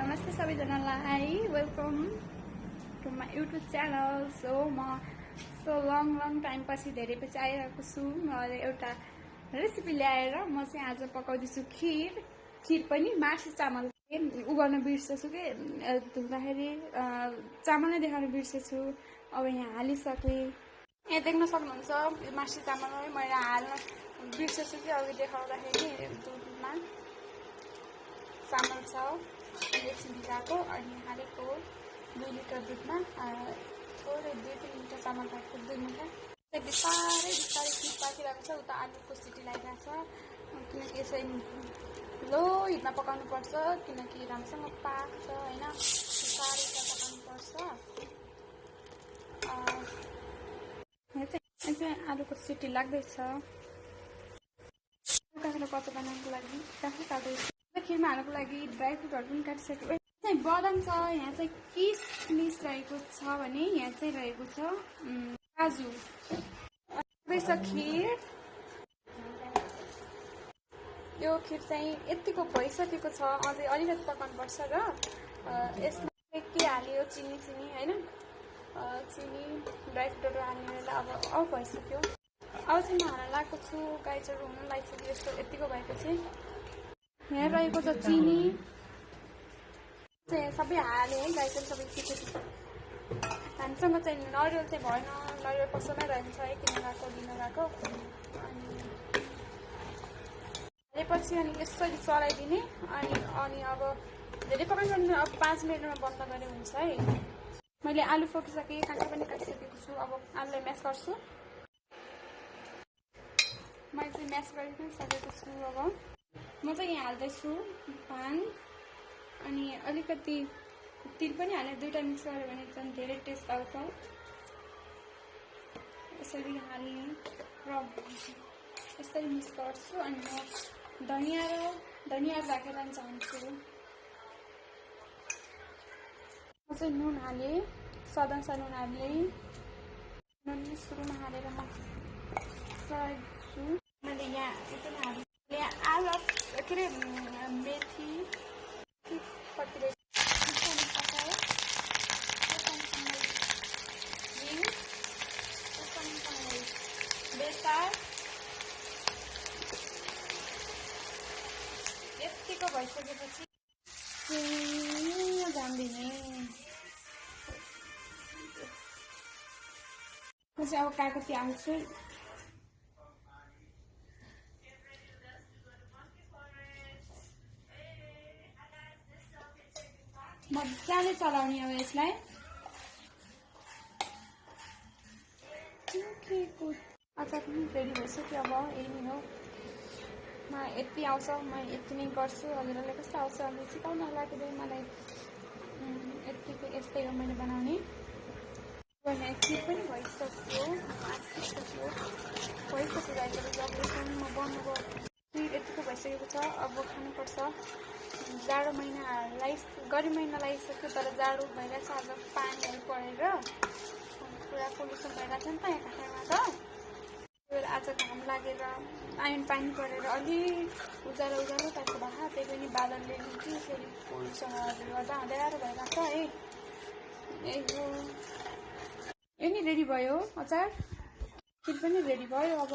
नमस्ते सबैजनालाई welcome to my YouTube channel. So म लङ टाइम पछि धेरै पछि आइरहेको छु एउटा रेसिपी ल्याएर। म चाहिँ आज पकाउँदैछु खिर पनि मार्सी चामल उगाउन बिर्सेछु के धुँदाखेरि चामल नै देखाउन बिर्सेछु। अब यहाँ हालिसकेँ, यहाँ देख्न सक्नुहुन्छ मार्सी चामल मैले हाल्न बिर्सेछु कि अघि देखाउँदाखेरि दुधमा चामल छ एकछिन भिजाएको अनि हालेको 2 लिटर दुधमा थोरै 2-3 लिटर चामल राखेको 2 मुठा बिस्तारै खिर पाकिरहेको छ। उता आलुको सिटी लगाइरहेको छ किनकि यसै लो हिटमा पकाउनु पर्छ किनकि राम्रोसँग पाक्छ होइन। बिस्तारै पकाउनु पर्छ। यहाँ चाहिँ आलुको सिटी लाग्दैछ। काँक्रा कच्चा बनाउनुको लागि काँक्रा काट्दैछु। खिरमा हाल्नुको लागि ड्राई फ्रुटहरू पनि काटिसक्यो। चाहिँ बदाम छ, यहाँ चाहिँ किसमिस रहेको छ भने यहाँ चाहिँ रहेको छ काजु। खिर यो खिर चाहिँ यतिको भइसकेको छ, अझै अलिकति पकाउनुपर्छ र यसमा के हाल्यो चिनी होइन, चिनी ड्राई फ्रुटहरू हाल्ने अब भइसक्यो। अब चाहिँ म हाल्न लागेको छु, गाइजहरू हुन लागिसक्यो। यस्तो यतिको भएपछि यहाँ रहेको छ चिनी चाहिँ सबै हालेँ है। गाइजहरू सबै एकचोटि हामीसँग चाहिँ नरिवल चाहिँ भएन, नरिवल पसलमै रहन्छ है, किन गएको लिन गएको। अनि हालेपछि अनि यसरी चलाइदिने अनि अब धेरै पकाउनु अब 5 मिनटमा बन्द गरे हुन्छ है। मैले आलु पकिसकेँ, काँक्रा पनि काटिसकेको छु। अब आलुलाई म्यास गर्छु। मैले चाहिँ म्यास गरिकन सकेको छु। अब म चाहिँ यहाँ हाल्दैछु पान अनि अलिकति तिल पनि हालेर दुईवटा मिक्स गऱ्यो भने चाहिँ धेरै टेस्ट आउँछ। यसरी हाल्ने र यसरी मिक्स गर्छु अनि म धनिया राखेर चाहन्छु। म चाहिँ नुन हालेँ, स्वादअनुसार नुन हालेँ। नुन सुरुमा हालेर म चलाइदिन्छु। मैले यहाँ यति नै हालेँ। यहाँ आलु के अरे मेथी कति बेसार यतिको भइसकेपछि जान्दिने म चाहिँ अब काकती आउँछु। मजाले चलाउने अब यसलाई। अचार पनि रेडी भइसक्यो। अब यही हो, म यति आउँछ, म यति नै गर्छु। हजुरहरूले कस्तो आउँछ अनि सिकाउन लाग्यो मलाई। यस्तै हो मैले बनाउने। खिर पनि भइसक्यो गाइजहरू। जबसम्म बन्नुको खिर यतिको भइसकेको छ। अब खानुपर्छ। जाडो महिनालाई गर्मी महिना लागिसक्यो तर जाडो भइरहेछ। आज पानीहरू परेर पुरा पोल्युसन भइरहेको छ नि त यहाँ काठमाडौँमा त। आज घाम लागेर पानी परेर अलिक उज्यालो टाइपको भएको, त्यही पनि बादलले कि फेरि पोल्युसनहरूले गर्दा अँध्यारो भइरहेको छ है। यो नि रेडी भयो अचार, खिर पनि रेडी भयो। अब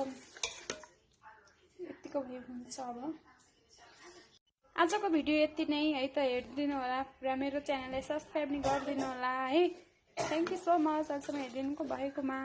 यतिको भए हुन्छ। अब आजको भिडियो यति नै है त। हेरिदिनु होला र मेरो च्यानललाई सब्सक्राइब नि गरिदिनु होला है। थ्याङ्क यू सो मच अहिलेसम्म हेरिदिनुको भएकोमा।